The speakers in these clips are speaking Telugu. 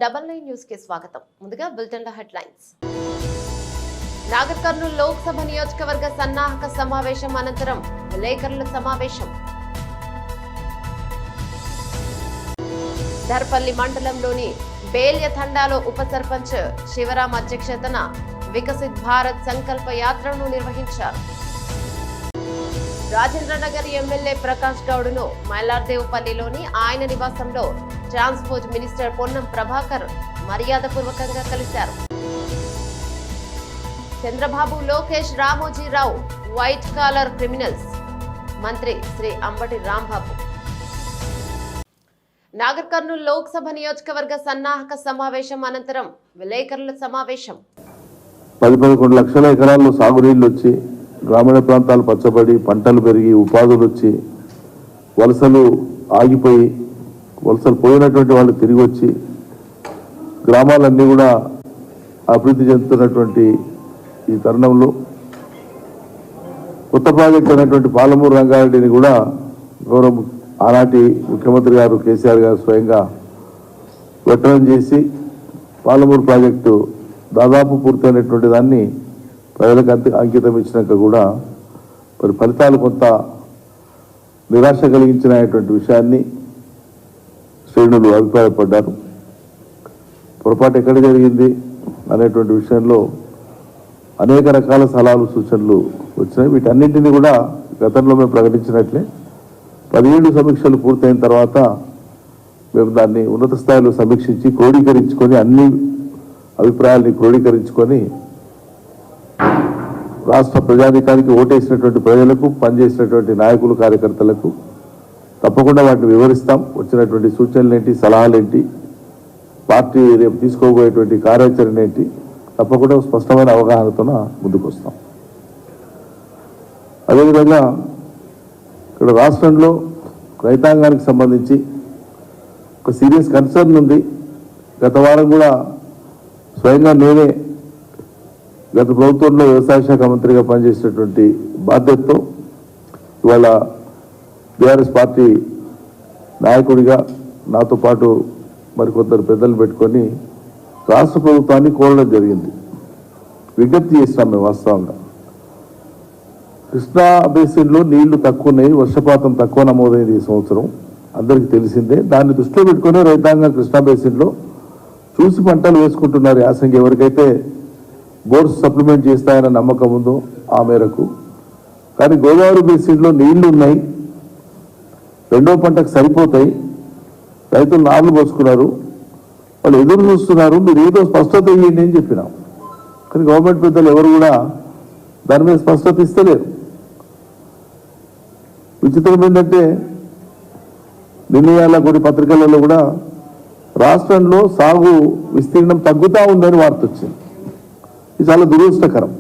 99 న్యూస్ కి స్వాగతం. ముందుగా బులెటిన్ హెడ్లైన్స్. నాగర్ కర్నూలు లోక్సభ నియోజకవర్గ సన్నాహక సమావేశం అనంతరం విలేకరుల సమావేశం. దర్పల్లి మండలంలోని బేల్య తండాలో ఉప సర్పంచ్ శివరాం అధ్యక్షతన వికసిత్ భారత్ సంకల్ప యాత్రను నిర్వహించారు. రాజేంద్రనగర్ ఎమ్మెల్యే ప్రకాష్ గౌడ్ను మైలార్దేవుపల్లిలోని ఆయన నివాసంలో ట్రాన్స్పోర్ట్ మినిస్టర్ పొన్నం ప్రభాకర్ మర్యాదపూర్వకంగా కలిశారు. Chandrababu, Lokesh, Ramojirao white collar criminals, మంత్రి శ్రీ అంబటి రాంబాబు. నాగర్ కర్నూలు లోక్సభ నియోజకవర్గ సన్నాహక సమావేశం అనంతరం విలేకరుల సమావేశం. 10-11 లక్షల ఎకరాల్లో సాగునీళ్లు వచ్చి గ్రామీణ ప్రాంతాలు పచ్చబడి పంటలు పెరిగి ఉపాధులు వచ్చి వలసలు ఆగిపోయి వలసలు పోయినటువంటి వాళ్ళు తిరిగి వచ్చి గ్రామాలన్నీ కూడా అభివృద్ధి చెందుతున్నటువంటి ఈ తరుణంలో కొత్త ప్రాజెక్టు అయినటువంటి పాలమూరు రంగారెడ్డిని కూడా గౌరవ ఆనాటి ముఖ్యమంత్రి గారు కేసీఆర్ గారు స్వయంగా వెటరన్ చేసి పాలమూరు ప్రాజెక్టు దాదాపు పూర్తయినటువంటి దాన్ని ప్రజలకు అంకితం ఇచ్చినాక కూడా మరి ఫలితాలు కొంత నిరాశ కలిగించినటువంటి విషయాన్ని శ్రేణులు అభిప్రాయపడ్డారు. పొరపాటు ఎక్కడ జరిగింది అనేటువంటి విషయంలో అనేక రకాల సలహాలు సూచనలు వచ్చినాయి. వీటన్నింటినీ కూడా గతంలో మేము ప్రకటించినట్లే 17 సమీక్షలు పూర్తయిన తర్వాత మేము దాన్ని ఉన్నత స్థాయిలో సమీక్షించి క్రోడీకరించుకొని అన్ని అభిప్రాయాల్ని క్రోడీకరించుకొని రాష్ట్ర ప్రజాధికారికి ఓటేసినటువంటి ప్రజలకు పనిచేసినటువంటి నాయకులు కార్యకర్తలకు తప్పకుండా వాటిని వివరిస్తాం. వచ్చినటువంటి సూచనలు ఏంటి, సలహాలు ఏంటి, పార్టీ రేపు తీసుకోబోయేటువంటి కార్యాచరణ ఏంటి, తప్పకుండా స్పష్టమైన అవగాహనతో ముందుకు వస్తాం. అదేవిధంగా ఇక్కడ రాష్ట్రంలో రైతాంగానికి సంబంధించి ఒక సీరియస్ కన్సర్న్ ఉంది. గత వారం కూడా స్వయంగా నేనే గత ప్రభుత్వంలో వ్యవసాయ శాఖ మంత్రిగా పనిచేసినటువంటి బాధ్యతతో ఇవాళ బీఆర్ఎస్ పార్టీ నాయకుడిగా నాతో పాటు మరికొందరు పెద్దలు పెట్టుకొని రాష్ట్ర ప్రభుత్వాన్ని కోరడం జరిగింది. విజ్ఞప్తి చేసినాం మేము. వాస్తవంగా కృష్ణా బేసిన్లో నీళ్లు తక్కువ ఉన్నాయి, వర్షపాతం తక్కువ నమోదైంది ఈ సంవత్సరం, అందరికీ తెలిసిందే. దాన్ని దృష్టిలో పెట్టుకుని రైతాంగం కృష్ణా బేసిన్లో చూసి పంటలు వేసుకుంటున్నారు. యాసంగి ఎవరికైతే బోర్డ్స్ సప్లిమెంట్ చేస్తాయన్న నమ్మకం ఉందో ఆ మేరకు. కానీ గోదావరి బేసిన్లో నీళ్లు ఉన్నాయి, రెండో పంటకు సరిపోతాయి, రైతులు నార్లు పోసుకున్నారు, వాళ్ళు ఎదురు చూస్తున్నారు, మీరు ఏదో స్పష్టత ఇవ్వండి అని చెప్పినాం. కానీ గవర్నమెంట్ పెద్దలు ఎవరు కూడా దాని మీద స్పష్టత ఇస్తలేరు. విచిత్రం ఏంటంటే నిన్నయాల కొన్ని పత్రికలలో కూడా రాష్ట్రంలో సాగు విస్తీర్ణం తగ్గుతూ ఉందని వార్త వచ్చింది. ఇది చాలా దురదృష్టకరం.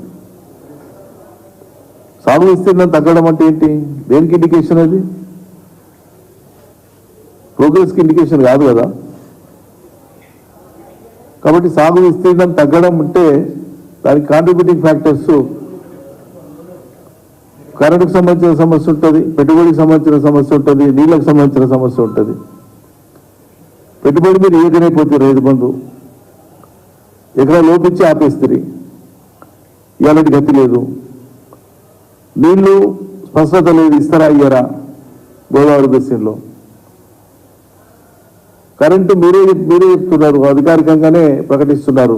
సాగు విస్తీర్ణం తగ్గడం అంటే ఏంటి, దేనికి ఇండికేషన్? అది ప్రోగ్రెస్కి ఇండికేషన్ కాదు కదా. కాబట్టి సాగు విస్తీర్ణం తగ్గడం అంటే దానికి కాంట్రిబ్యూటింగ్ ఫ్యాక్టర్స్ కరెంటుకు సంబంధించిన సమస్య ఉంటుంది, పెట్టుబడికి సంబంధించిన సమస్య ఉంటుంది, నీళ్ళకు సంబంధించిన సమస్య ఉంటుంది. పెట్టుబడి మీరు ఏకనైపోతే రైతు బంధు ఎకరా లోపించి ఆపేస్తుంది, ఇలాంటి గతి లేదు. నీళ్లు స్పష్టత లేదు, ఇస్తారా అయ్యారా గోదావరి బేసిన్లో. కరెంటు మీరే చెప్తున్నారు, అధికారికంగానే ప్రకటిస్తున్నారు,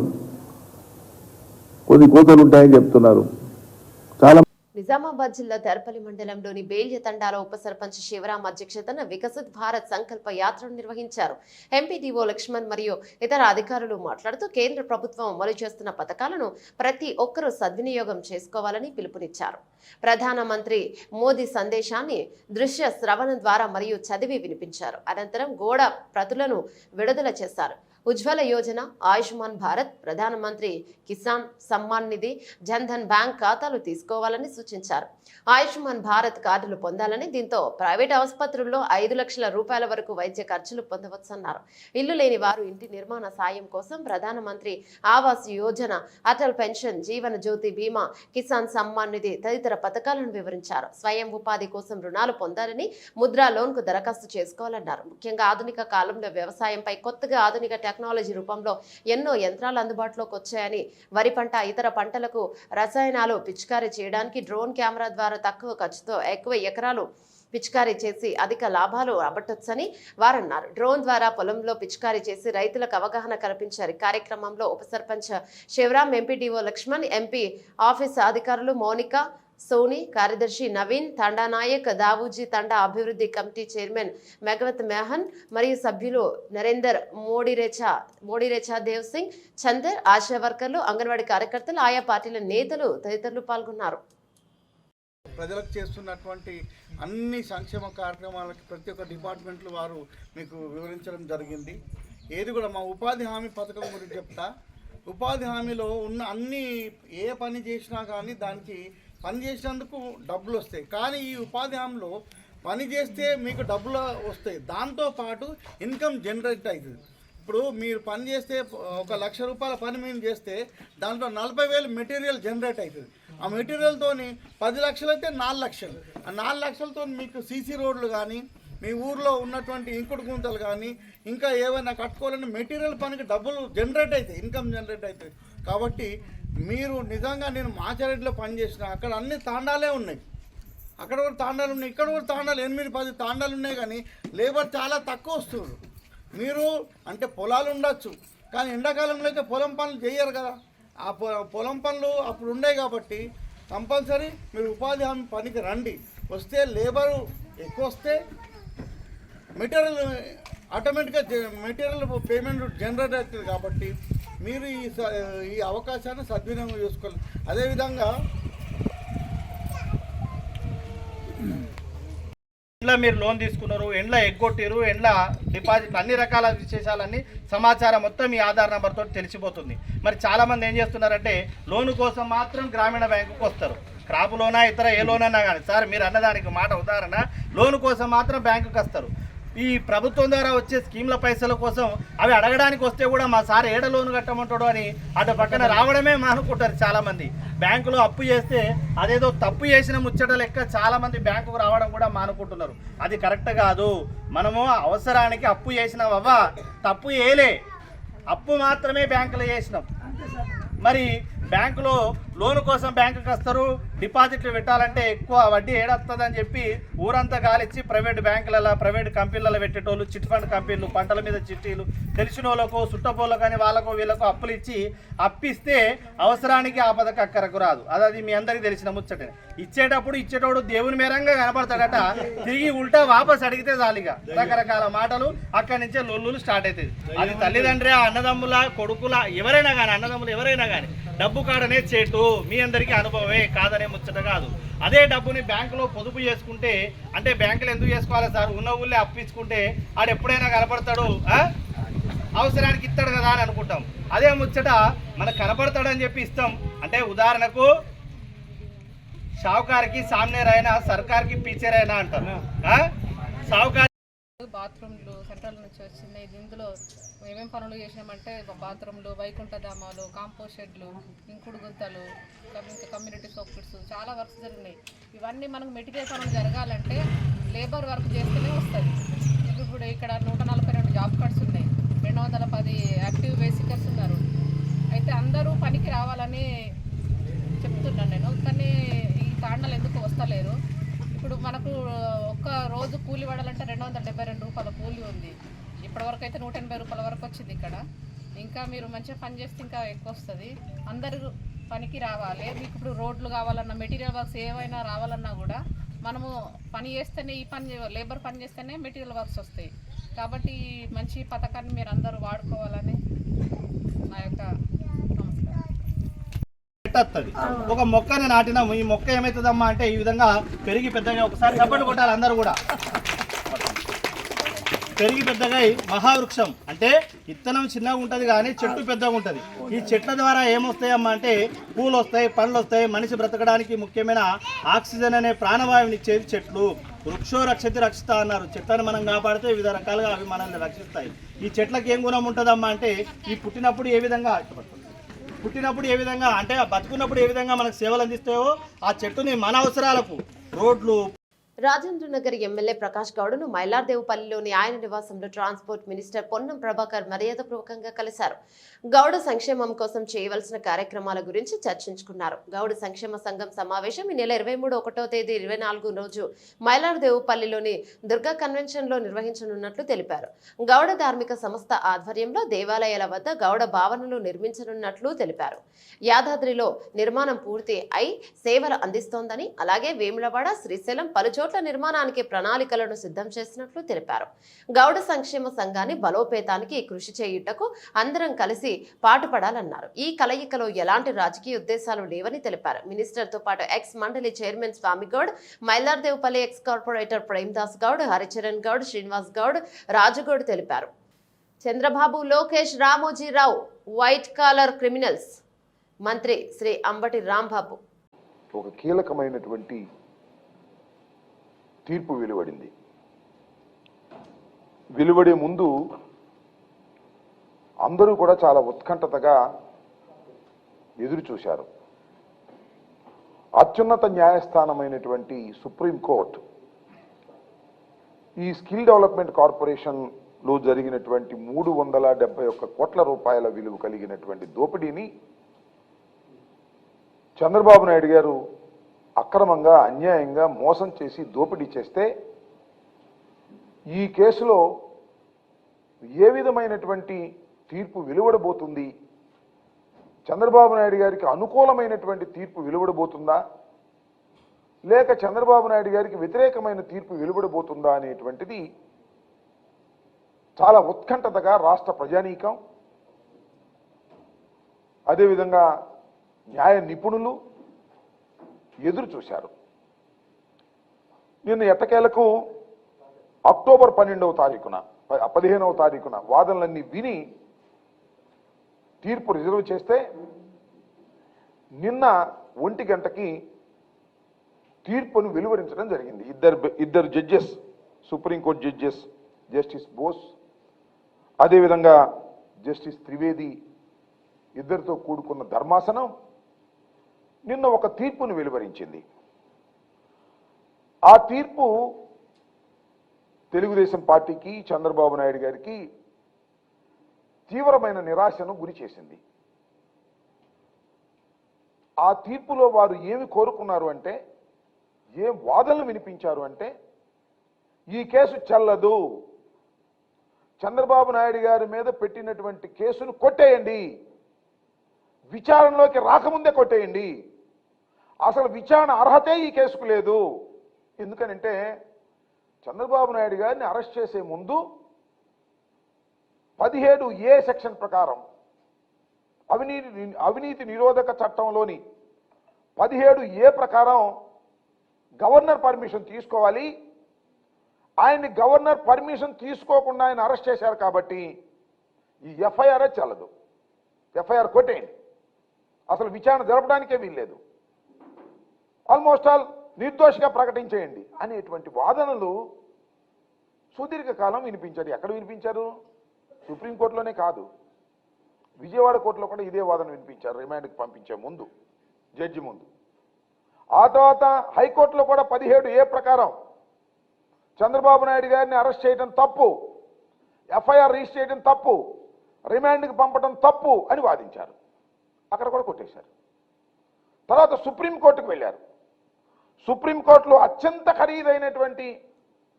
కొన్ని కోతలు ఉంటాయని చెప్తున్నారు. చాలా నిజామాబాద్ జిల్లా దర్పల్లి మండలంలోని బేల్య తండాలో ఉప సర్పంచ్ శివరాం అధ్యక్షతన వికసిత్ భారత్ సంకల్ప యాత్రను నిర్వహించారు. ఎంపీడీఓ లక్ష్మణ్ మరియు ఇతర అధికారులు మాట్లాడుతూ కేంద్ర ప్రభుత్వం అమలు చేస్తున్న పథకాలను ప్రతి ఒక్కరూ సద్వినియోగం చేసుకోవాలని పిలుపునిచ్చారు. ప్రధానమంత్రి మోదీ సందేశాన్ని దృశ్య శ్రవణం ద్వారా మరియు చదివి వినిపించారు. అనంతరం గోడ ప్రతులను విడుదల చేశారు. ఉజ్వల యోజన, ఆయుష్మాన్ భారత్, ప్రధానమంత్రి కిసాన్ సమ్మాన్ నిధి, జన్ధన్ బ్యాంక్ ఖాతాలు తీసుకోవాలని సూచించారు. ఆయుష్మాన్ భారత్ కార్డులు పొందాలని, దీంతో ప్రైవేట్ ఆసుపత్రుల్లో 5 లక్షల రూపాయల వరకు వైద్య ఖర్చులు పొందవచ్చన్నారు. ఇల్లు లేని వారు ఇంటి నిర్మాణ సాయం కోసం ప్రధానమంత్రి ఆవాస్ యోజన, అటల్ పెన్షన్, జీవన జ్యోతి బీమా, కిసాన్ సమ్మాన్ నిధి తదితర పథకాలను వివరించారు. స్వయం ఉపాధి కోసం రుణాలు పొందాలని, ముద్రా లోన్ కు దరఖాస్తు చేసుకోవాలన్నారు. ముఖ్యంగా ఆధునిక కాలంలో వ్యవసాయంపై కొత్తగా ఆధునిక టెక్నాలజీ రూపంలో ఎన్నో యంత్రాలు అందుబాటులోకి వచ్చాయని వరి పంట ఇతర పంటలకు రసాయనాలు పిచికారీ చేయడానికి డ్రోన్ కెమెరా ద్వారా తక్కువ ఖర్చుతో ఎక్కువ ఎకరాలు పిచికారీ చేసి అధిక లాభాలు రాబట్టొచ్చని వారన్నారు. డ్రోన్ ద్వారా పొలంలో పిచికారీ చేసి రైతులకు అవగాహన కల్పించారు. కార్యక్రమంలో ఉప sarpanch Sivaram, MPDO Lakshman, MP office అధికారులు మౌనిక, సోని, కార్యదర్శి నవీన్, తండా నాయక్, దావూజీ, తండా అభివృద్ధి కమిటీ చైర్మన్ మెగవత్ మెహన్ మరియు సభ్యులు నరేందర్, మోడిరేచా, దేవ్ సింగ్, చందర్, ఆశా వర్కర్లు, అంగన్వాడీ కార్యకర్తలు, ఆయా పార్టీల నేతలు తదితరులు పాల్గొన్నారు. ప్రజలకు చేస్తున్నటువంటి అన్ని సంక్షేమ కార్యక్రమాలకి ప్రతి ఒక్క డిపార్ట్మెంట్లు వారు మీకు వివరించడం జరిగింది. ఏది కూడా మా ఉపాధి హామీ పథకం గురించి చెప్తా. ఉపాధి హామీలో ఉన్న అన్ని ఏ పని చేసినా కానీ దానికి పని చేసినందుకు డబ్బులు వస్తాయి. కానీ ఈ ఉపాధి హామీలో పని చేస్తే మీకు డబ్బులు వస్తాయి, దాంతోపాటు ఇన్కమ్ జనరేట్ అవుతుంది. ఇప్పుడు మీరు పని చేస్తే 1 లక్ష రూపాయల పని మేము చేస్తే దాంట్లో 40,000 మెటీరియల్ జనరేట్ అవుతుంది. ఆ మెటీరియల్తో 10 లక్షలు అయితే 4 లక్షలు. ఆ 4 లక్షలతో మీకు సీసీ రోడ్లు కానీ మీ ఊర్లో ఉన్నటువంటి ఇంకుడు గుంతలు కానీ ఇంకా ఏమైనా కట్టుకోవాలని మెటీరియల్ పనికి డబ్బులు జనరేట్ అవుతాయి, ఇన్కమ్ జనరేట్ అవుతుంది. కాబట్టి మీరు నిజంగా నేను మాచారెడ్డిలో పనిచేసిన అక్కడ అన్ని తాండాలే ఉన్నాయి, అక్కడ కూడా తాండాలు ఉన్నాయి, ఇక్కడ కూడా తాండాలు 8-10 తాండాలు ఉన్నాయి. కానీ లేబర్ చాలా తక్కువ వస్తున్నారు. మీరు అంటే పొలాలు ఉండొచ్చు, కానీ ఎండాకాలంలో అయితే పొలం పనులు చేయరు కదా. ఆ పొలం పనులు అప్పుడు ఉండే కాబట్టి కంపల్సరీ మీరు ఉపాధి హామీ పనికి రండి. వస్తే లేబరు ఎక్కువ వస్తే మెటీరియల్ ఆటోమేటిక్గా మెటీరియల్ పేమెంట్ జనరేట్ అవుతుంది. కాబట్టి మీరు ఈ అవకాశాన్ని సద్వినియోగం చేసుకోవాలి. అదేవిధంగా ఎండ్ల మీరు లోన్ తీసుకున్నారు, ఎండ్ల ఎగ్గొట్టారు, ఎండ్ల డిపాజిట్, అన్ని రకాల విశేషాలన్నీ సమాచారం మొత్తం మీ ఆధార్ నెంబర్తో తెలిసిపోతుంది. మరి చాలామంది ఏం చేస్తున్నారంటే లోను కోసం మాత్రం గ్రామీణ బ్యాంకుకు వస్తారు. క్రాప్ లోనా ఇతర ఏ లోన్ అన్నా కానీ, సార్ మీరు అన్నదానికి మాట ఉదాహరణ, లోను కోసం మాత్రం బ్యాంకుకి వస్తారు. ఈ ప్రభుత్వం ద్వారా వచ్చే స్కీమ్ల పైసల కోసం అవి అడగడానికి వస్తే కూడా మా సార్ ఏడ లోను కట్టమంటాడు అని అటు పక్కన రావడమే మానుకుంటారు చాలామంది. బ్యాంకులో అప్పు చేస్తే అదేదో తప్పు చేసిన ముచ్చట లెక్క చాలామంది బ్యాంకుకు రావడం కూడా మానుకుంటున్నారు. అది కరెక్ట్ కాదు. మనము అవసరానికి అప్పు చేసినాం, అవ్వ తప్పు చేయలే, అప్పు మాత్రమే బ్యాంకులో చేసినాం. మరి బ్యాంకులో లోను కోసం బ్యాంకుకి వస్తారు, డిపాజిట్లు పెట్టాలంటే ఎక్కువ వడ్డీ ఏడొస్తుందని చెప్పి ఊరంతా గాలిచ్చి ప్రైవేట్ బ్యాంకులలో, ప్రైవేట్ కంపెనీలలో పెట్టేటోళ్ళు, చిట్ ఫండ్ కంపెనీలు, పంటల మీద చిట్టీలు, తెలిసిన వాళ్ళకు చుట్టపోళ్ళకు కానీ వాళ్ళకు వీళ్ళకు అప్పులు ఇచ్చి అప్పిస్తే అవసరానికి ఆపదకు అక్కరకు రాదు. అది మీ అందరికీ తెలిసిన ముచ్చటే. ఇచ్చేటోడు దేవుని మేరంగా కనపడతాడట, తిరిగి ఉల్టా వాపస్ అడిగితే చాలిగా రకరకాల మాటలు, అక్కడి నుంచే లొల్లులు స్టార్ట్ అవుతుంది. అది తల్లిదండ్రి, అన్నదమ్ముల, కొడుకుల ఎవరైనా కానీ, అన్నదమ్ములు ఎవరైనా కానీ డబ్బు కాడనే చేటు మీ అందరికీ అనుభవమే, కాదనే ముచ్చట కాదు. అదే డబ్బుని బ్యాంకులో పొదుపు చేసుకుంటే, అంటే బ్యాంకులు ఎందుకు చేసుకోవాలి సార్, ఉన్న ఊళ్ళే అప్పించుకుంటే ఆడు ఎప్పుడైనా కనపడతాడు, అవసరానికి ఇస్తాడు కదా అని అనుకుంటాం. అదే ముచ్చట మనకు కనపడతాడని చెప్పి ఇస్తాం. అంటే ఉదాహరణకు షావుకారికి సామ్నేర్ అయినా, సర్కార్కి పీచర్ అయినా అంటారు. షావుకార్ బాత్రూమ్లు సెంట్రల్ నుంచి వచ్చింది. ఇందులో ఏమేమి పనులు చేసినామంటే బాత్రూమ్లు, వైకుంఠ ధామాలు, కాంపోస్ట్ షెడ్లు, ఇంకుడు గుంతలు, ఇంకా కమ్యూనిటీ సోప్స్, చాలా వర్క్స్ జరిగినాయి. ఇవన్నీ మనకు మెటీరియల్ పనులు జరగాలంటే లేబర్ వర్క్ చేస్తేనే వస్తుంది. ఇప్పుడు ఇక్కడ 142 జాబ్ కార్డ్స్ ఉన్నాయి, 210 యాక్టివ్ బేసికర్స్ ఉన్నారు. అయితే అందరూ పనికి రావాలని చెప్తున్నాను నేను. కానీ ఈ తాండలు ఎందుకు వస్తలేరు? ఇప్పుడు మనకు ఒక్క రోజు కూలి పడాలంటే 272 రూపాయల కూలి ఉంది. ఇప్పటివరకు అయితే 180 రూపాయల వరకు వచ్చింది ఇక్కడ. ఇంకా మీరు మంచిగా పని చేస్తే ఇంకా ఎక్కువ వస్తుంది. అందరూ పనికి రావాలి. మీకు ఇప్పుడు రోడ్లు కావాలన్నా, మెటీరియల్ వర్క్స్ ఏవైనా రావాలన్నా కూడా మనము పని చేస్తేనే, ఈ పని లేబర్ పని చేస్తేనే మెటీరియల్ వర్క్స్ వస్తాయి. కాబట్టి మంచి పథకాన్ని మీరు అందరూ వాడుకోవాలని నా యొక్క ఒక మొక్కని నాటినాము. ఈ మొక్క ఏమవుతుందమ్మా అంటే ఈ విధంగా పెరిగి పెద్దగా, ఒకసారి చప్పట్లు కొట్టాలి అందరూ కూడా, పెరిగి పెద్దగా మహావృక్షం. అంటే విత్తనం చిన్నగా ఉంటుంది కానీ చెట్టు పెద్దగా ఉంటుంది. ఈ చెట్ల ద్వారా ఏమొస్తాయమ్మా అంటే పూలు వస్తాయి, పండ్లు వస్తాయి. మనిషి బ్రతకడానికి ముఖ్యమైన ఆక్సిజన్ అనే ప్రాణవాయువుని ఇచ్చేది చెట్లు. వృక్షో రక్షతి రక్షిత అన్నారు. చెట్లను మనం కాపాడితే వివిధ రకాలుగా అవి మనల్ని రక్షిస్తాయి. ఈ చెట్లకు ఏం గుణం ఉంటుందమ్మా అంటే ఈ పుట్టినప్పుడు ఏ విధంగా అంటే బతుకున్నప్పుడు ఏ విధంగా మనకు సేవలు అందిస్తాయో ఆ చెట్టుని మన అవసరాలకు, రోడ్లు, రాజేంద్రనగర్ ఎమ్మెల్యే ప్రకాష్ గౌడ్ను మైలార్దేవుపల్లిలోని ఆయన నివాసంలో ట్రాన్స్పోర్ట్ మినిస్టర్ పొన్నం ప్రభాకర్ మర్యాదపూర్వకంగా కలిశారు. గౌడ సంక్షేమం కోసం చేయవలసిన కార్యక్రమాల గురించి చర్చించుకున్నారు. గౌడ సంక్షేమ సంఘం సమావేశం ఈ నెల 23 తేదీ 24 రోజు మైలార్దేవుపల్లిలోని దుర్గా కన్వెన్షన్ లో నిర్వహించనున్నట్లు తెలిపారు. గౌడ ధార్మిక సంస్థ ఆధ్వర్యంలో దేవాలయాల వద్ద గౌడ భావనలు నిర్మించనున్నట్లు తెలిపారు. యాదాద్రిలో నిర్మాణం పూర్తి అయి సేవలు అందిస్తోందని, అలాగే వేములవాడ, శ్రీశైలం పలుచోట్ల నిర్మాణానికి ప్రణాళికలను సిద్ధం చేసినట్లు తెలిపారు. గౌడ సంక్షేమ సంఘాన్ని బలోపేతానికి కృషి చేయుటకు అందరం కలిసి పాటుపడాలన్నారు. ఈ కలయికలో ఎలాంటి రాజకీయ ఉద్దేశాలు లేవని తెలిపారు. మినిస్టర్ తో పాటు ఎక్స్ మండలి chairman Swamigoud, Mylardevpally ex corporator Premdas Goud, Haricharan Goud, Srinivas Goud, Rajugoud తెలిపారు. Chandrababu, Lokesh, Ramojirao white collar criminals. మంత్రి శ్రీ అంబటి రాంబాబు. ఒక కీలకమైనటువంటి తీర్పు వెలువడింది. వెలువడే ముందు అందరూ కూడా చాలా ఉత్కంఠతగా ఎదురు చూశారు. అత్యున్నత న్యాయస్థానమైనటువంటి సుప్రీంకోర్టు ఈ స్కిల్ డెవలప్మెంట్ కార్పొరేషన్లో జరిగినటువంటి 371 కోట్ల రూపాయల విలువ కలిగినటువంటి దోపిడీని చంద్రబాబు నాయుడు గారు అక్రమంగా, అన్యాయంగా మోసం చేసి దోపిడీ చేస్తే ఈ కేసులో ఏ విధమైనటువంటి తీర్పు వెలువడబోతుంది, చంద్రబాబు నాయుడు గారికి అనుకూలమైనటువంటి తీర్పు వెలువడబోతుందా, లేక చంద్రబాబు నాయుడు గారికి వ్యతిరేకమైన తీర్పు వెలువడబోతుందా అనేటువంటిది చాలా ఉత్కంఠతగా రాష్ట్ర ప్రజానీకం, అదేవిధంగా న్యాయ నిపుణులు ఎదురు చూశారు. నిన్న ఎట్టకేలకు అక్టోబర్ 15వ తారీఖున 15వ తారీఖున వాదనలన్నీ విని తీర్పు రిజర్వ్ చేస్తే నిన్న 1 గంటకి తీర్పును వెలువరించడం జరిగింది. ఇద్దరు judges, supreme court judges, justice Bose, అదేవిధంగా జస్టిస్ త్రివేది ఇద్దరితో కూడుకున్న ధర్మాసనం నిన్న ఒక తీర్పును వెలువరించింది. ఆ తీర్పు తెలుగుదేశం పార్టీకి, చంద్రబాబు నాయుడు గారికి తీవ్రమైన నిరాశను గురి చేసింది. ఆ తీర్పులో వారు ఏమి కోరుకున్నారు అంటే, ఏం వాదనలు వినిపించారు అంటే, ఈ కేసు చెల్లదు, చంద్రబాబు నాయుడు గారి మీద పెట్టినటువంటి కేసును కొట్టేయండి, విచారణలోకి రాకముందే కొట్టేయండి, అసలు విచారణ అర్హతే ఈ కేసుకు లేదు. ఎందుకనంటే చంద్రబాబు నాయుడు గారిని అరెస్ట్ చేసే ముందు 17A సెక్షన్ ప్రకారం అవినీతి నిరోధక చట్టంలోని 17A ప్రకారం గవర్నర్ పర్మిషన్ తీసుకోవాలి. ఆయన్ని గవర్నర్ పర్మిషన్ తీసుకోకుండా ఆయన అరెస్ట్ చేశారు కాబట్టి ఈ ఎఫ్ఐఆర్ చెల్లదు, ఎఫ్ఐఆర్ కొట్టేయండి, అసలు విచారణ జరపడానికే వీల్లేదు, ఆల్మోస్ట్ ఆల్ నిర్దోషిగా ప్రకటించేయండి అనేటువంటి వాదనలు సుదీర్ఘకాలం వినిపించారు. ఎక్కడ వినిపించారు? సుప్రీంకోర్టులోనే కాదు, విజయవాడ కోర్టులో కూడా ఇదే వాదన వినిపించారు రిమాండ్కి పంపించే ముందు, జడ్జి ముందు. ఆ తర్వాత హైకోర్టులో కూడా 17A ప్రకారం చంద్రబాబు నాయుడు గారిని అరెస్ట్ చేయడం తప్పు, ఎఫ్ఐఆర్ రిజిస్టర్ చేయడం తప్పు, రిమాండ్కి పంపడం తప్పు అని వాదించారు. అక్కడ కూడా కొట్టేశారు. తర్వాత సుప్రీంకోర్టుకు వెళ్ళారు. సుప్రీంకోర్టులో అత్యంత ఖరీదైనటువంటి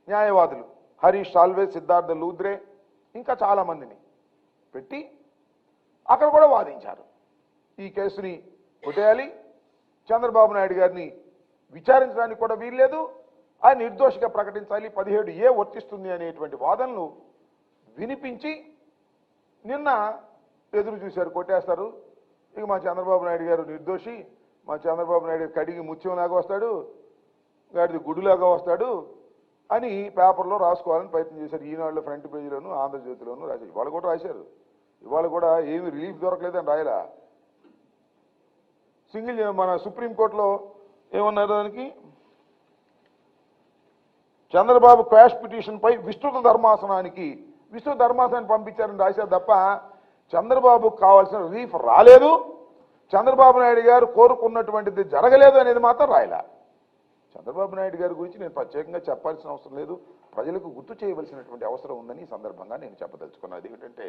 న్యాయవాదులు హరీష్ సాల్వే, సిద్ధార్థ లూద్రే, ఇంకా చాలామందిని పెట్టి అక్కడ కూడా వాదించారు. ఈ కేసుని కొట్టేయాలి, చంద్రబాబు నాయుడు గారిని విచారించడానికి కూడా వీల్లేదు, ఆయన నిర్దోషిగా ప్రకటించాలి, 17A వర్తిస్తుంది అనేటువంటి వాదనలు వినిపించి నిన్న ఎదురు చూశారు, కొట్టేస్తారు, ఇక మా చంద్రబాబు నాయుడు గారు నిర్దోషి, మా చంద్రబాబు నాయుడు కడిగి ముత్యంలాగా వస్తాడు, గాడిది గుడిలాగా వస్తాడు అని పేపర్లో రాసుకోవాలని ప్రయత్నం చేశారు. ఈనాడులో ఫ్రంట్ పేజీలోను, ఆంధ్రజ్యోతిలోను రాశారు. ఇవాళ కూడా రాశారు. ఇవాళ కూడా ఏమి రిలీఫ్ దొరకలేదని రాయలా. మన సుప్రీంకోర్టులో ఏమన్నారు, దానికి చంద్రబాబు క్వాష్ పిటిషన్పై విస్తృత ధర్మాసనాన్ని పంపించారని రాశారు తప్ప చంద్రబాబుకు కావాల్సిన రిలీఫ్ రాలేదు, చంద్రబాబు నాయుడు గారు కోరుకున్నటువంటిది జరగలేదు అనేది మాత్రం రాయలా. చంద్రబాబు నాయుడు గారి గురించి నేను ప్రత్యేకంగా చెప్పాల్సిన అవసరం లేదు, ప్రజలకు గుర్తు చేయవలసినటువంటి అవసరం ఉందని ఈ సందర్భంగా నేను చెప్పదలుచుకున్నది. ఏంటంటే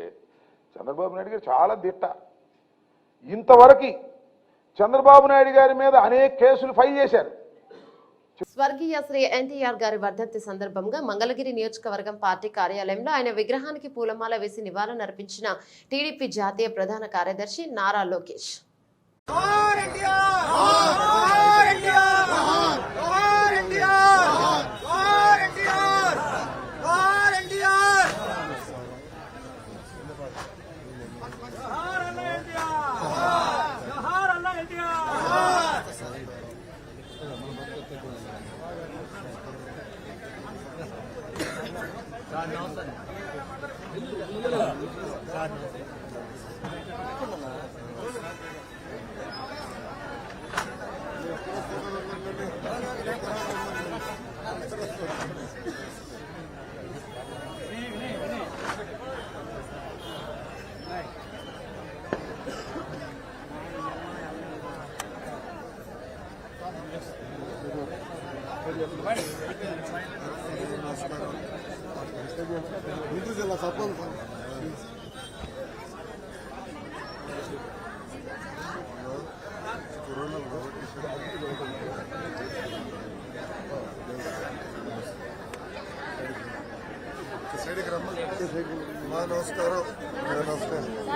చంద్రబాబు నాయుడు గారు చాలా దిట్ట. ఇంతవరకు చంద్రబాబు నాయుడు గారి మీద అనేక కేసులు ఫైల్ చేశారు. స్వర్గీయ శ్రీ ఎన్టీఆర్ గారి వర్ధంతి సందర్భంగా మంగళగిరి నియోజకవర్గం పార్టీ కార్యాలయంలో ఆయన విగ్రహానికి పూలమాల వేసి నివాళులర్పించిన టీడీపీ జాతీయ ప్రధాన కార్యదర్శి నారా లోకేష్. నమస్కారం.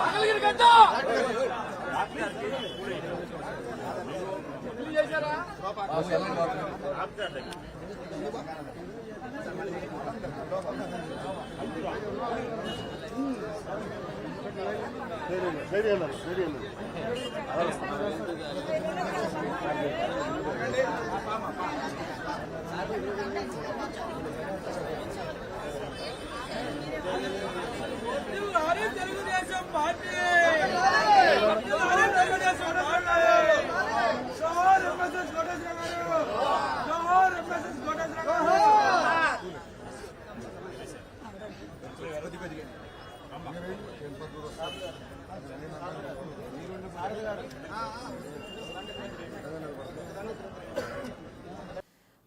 మంగళగిరి గడ్డ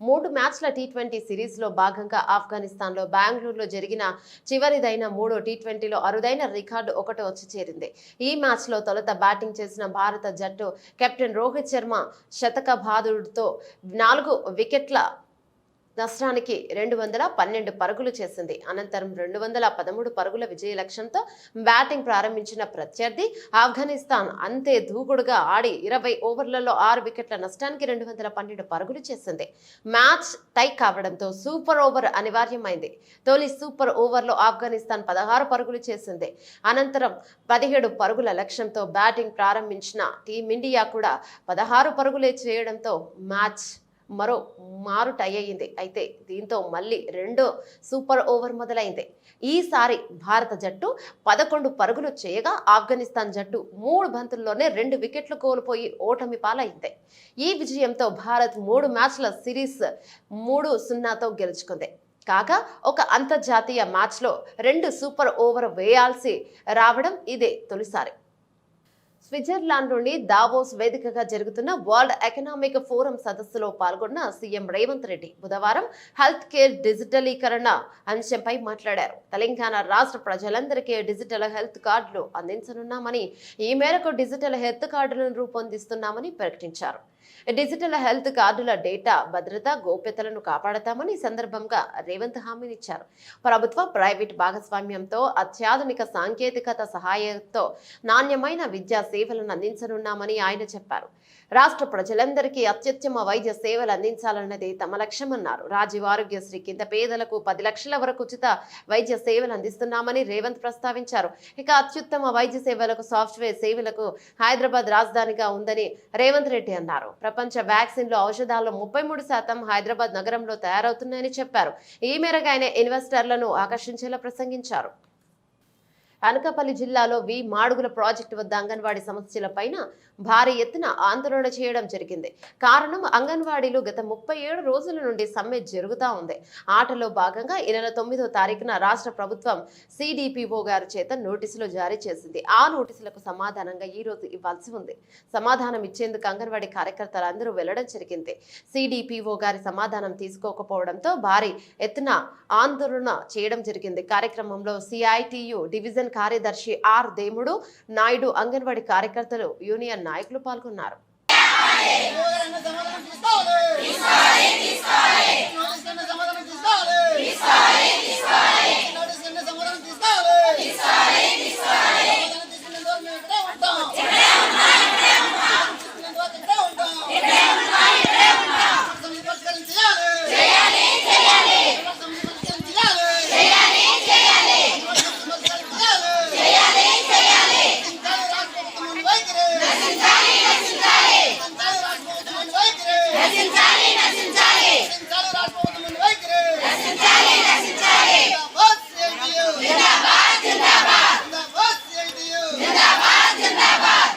మూడు మ్యాచ్ల టీ20 సిరీస్లో భాగంగా ఆఫ్ఘనిస్తాన్లో బెంగళూరులో జరిగిన చివరిదైన మూడో టీ20లో అరుదైన రికార్డు ఒకటి వచ్చి చేరింది. ఈ మ్యాచ్లో తొలుత బ్యాటింగ్ చేసిన భారత జట్టు కెప్టెన్ రోహిత్ శర్మ శతకబాదుడుతో 4 వికెట్ల నష్టానికి 212 పరుగులు చేసింది. అనంతరం 213 పరుగుల విజయ లక్ష్యంతో బ్యాటింగ్ ప్రారంభించిన ప్రత్యర్థి ఆఫ్ఘనిస్తాన్ అంతే దూకుడుగా ఆడి 20 ఓవర్లలో 6 వికెట్ల నష్టానికి 212 పరుగులు చేసింది. మ్యాచ్ టై కావడంతో సూపర్ ఓవర్ అనివార్యమైంది. తొలి సూపర్ ఓవర్లో ఆఫ్ఘనిస్తాన్ 16 పరుగులు చేసింది. అనంతరం 17 పరుగుల లక్ష్యంతో బ్యాటింగ్ ప్రారంభించిన టీమిండియా కూడా 16 పరుగులే చేయడంతో మ్యాచ్ మరో మారు టై అయ్యింది. అయితే దీంతో మళ్ళీ రెండో సూపర్ ఓవర్ మొదలైంది. ఈసారి భారత జట్టు 11 పరుగులు చేయగా ఆఫ్ఘనిస్తాన్ జట్టు 3 బంతుల్లోనే 2 వికెట్లు కోల్పోయి ఓటమి పాలైంది. ఈ విజయంతో భారత్ 3 మ్యాచ్ల సిరీస్ 3-0తో గెలుచుకుంది. కాగా ఒక అంతర్జాతీయ మ్యాచ్లో 2 సూపర్ ఓవర్ వేయాల్సి రావడం ఇదే తొలిసారి. స్విట్జర్లాండ్లోని దావోస్ వేదికగా జరుగుతున్న వరల్డ్ ఎకనామిక్ ఫోరం సదస్సులో పాల్గొన్న సీఎం రేవంత్ రెడ్డి బుధవారం హెల్త్ కేర్ డిజిటలీకరణ అంశంపై మాట్లాడారు. తెలంగాణ రాష్ట్ర ప్రజలందరికీ డిజిటల్ హెల్త్ కార్డులు అందించనున్నామని, ఈ మేరకు డిజిటల్ హెల్త్ కార్డులను రూపొందిస్తున్నామని ప్రకటించారు. డిజిటల్ హెల్త్ కార్డుల డేటా భద్రత, గోప్యతలను కాపాడతామని సందర్భంగా రేవంత్ హామీనిచ్చారు. ప్రభుత్వ ప్రైవేట్ భాగస్వామ్యంతో అత్యాధునిక సాంకేతికత సహాయంతో నాణ్యమైన విద్యా సేవలను అందించనున్నామని ఆయన చెప్పారు. రాష్ట్ర ప్రజలందరికీ అత్యుత్తమ వైద్య సేవలు అందించాలన్నది తమ లక్ష్యమన్నారు. రాజీవ్ ఆరోగ్యశ్రీ కింద పేదలకు 10 లక్షల వరకు ఉచిత వైద్య సేవలు అందిస్తున్నామని రేవంత్ ప్రస్తావించారు. ఇక అత్యుత్తమ వైద్య సేవలకు, సాఫ్ట్వేర్ సేవలకు హైదరాబాద్ రాజధానిగా ఉందని రేవంత్ రెడ్డి అన్నారు. ప్రపంచ వ్యాక్సిన్లు, ఔషధాల్లో 33% హైదరాబాద్ నగరంలో తయారవుతున్నాయని చెప్పారు. ఈ మేరకు ఆయన ఇన్వెస్టర్లను ఆకర్షించేలా ప్రసంగించారు. అనకాపల్లి జిల్లాలో మాడుగుల ప్రాజెక్టు వద్ద అంగన్వాడీ సమస్యలపైన భారీ ఎత్తున ఆందోళన చేయడం జరిగింది. కారణం అంగన్వాడీలు గత 37 రోజుల నుండి సమ్మె జరుగుతూ ఉంది. ఆటలో భాగంగా ఈ నెల 9వ తారీఖున రాష్ట్ర ప్రభుత్వం సిడిపిఓ గారి చేత నోటీసులు జారీ చేసింది. ఆ నోటీసులకు సమాధానంగా ఈ రోజు ఇవ్వాల్సి ఉంది. సమాధానం ఇచ్చేందుకు అంగన్వాడీ కార్యకర్తలు అందరూ వెళ్లడం జరిగింది. సిడిపిఓ గారి సమాధానం తీసుకోకపోవడంతో భారీ ఎత్తున ఆందోళన చేయడం జరిగింది. కార్యక్రమంలో సిఐటియు డివిజన్ కార్యదర్శి ఆర్ దేముడు నాయుడు, అంగన్వాడీ కార్యకర్తలు, యూనియన్ నాయకులు పాల్గొన్నారు. జిందాబాద్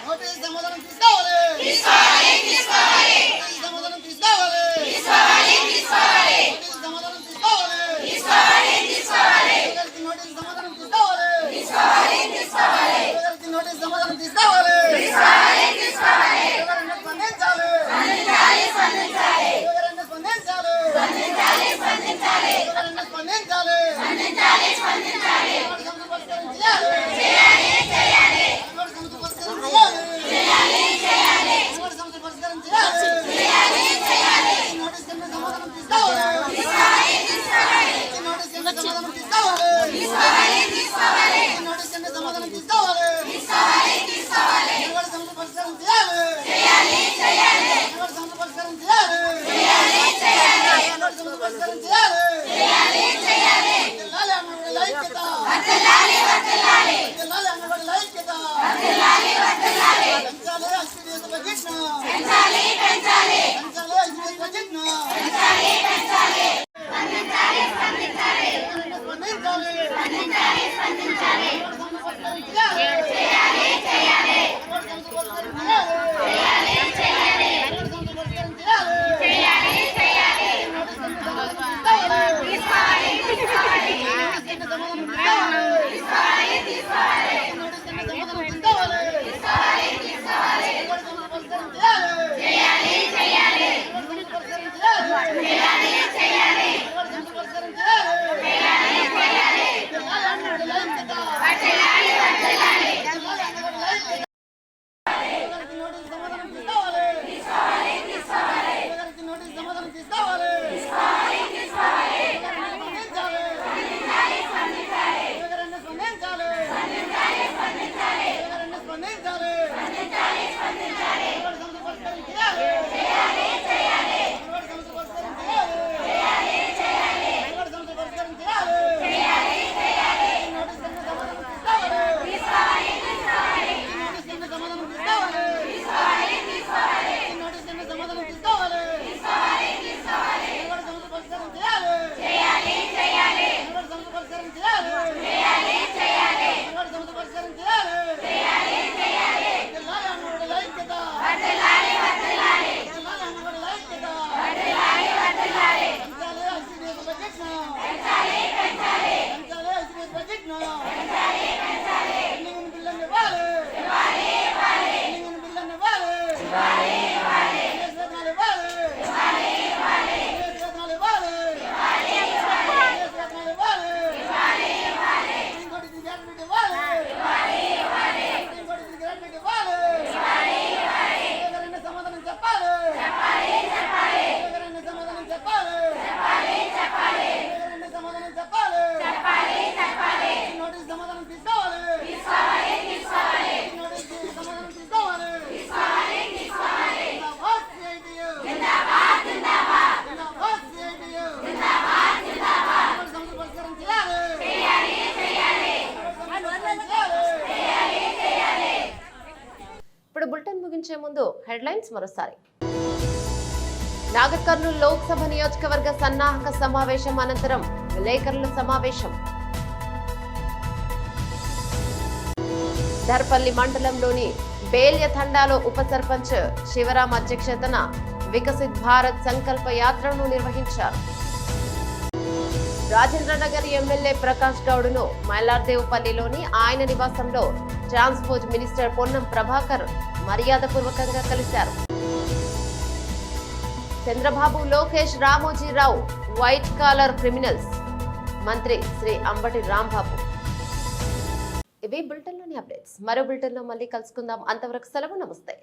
ముందు హెడ్లైన్స్ మరోసారి. నాగర్ కర్నూలు లోక్సభ నియోజకవర్గ సన్నాహక సమావేశం అనంతరం విలేకరుల సమావేశం. దర్పల్లి మండలంలోని బేల్య తండాలో ఉప సర్పంచ్ శివరాం అధ్యక్షతన వికసిత్ భారత్ సంకల్ప యాత్రను నిర్వహించారు. రాజేంద్రనగర్ ఎమ్మెల్యే ప్రకాష్ గౌడ్ను మైలార్దేవుపల్లిలోని ఆయన నివాసంలో ట్రాన్స్పోర్ట్ మినిస్టర్ పొన్నం ప్రభాకర్ మర్యాదపూర్వకంగా కలిశారు. Chandrababu, Lokesh, Ramojirao white collar criminals, మంత్రి శ్రీ అంబటి రాంబాబు. ఇవి బులెటిన్లోని అప్డేట్స్. మరో బులెటిన్లో మళ్ళీ కలుసుకుందాం. అంతవరకు సెలవు. నమస్తే.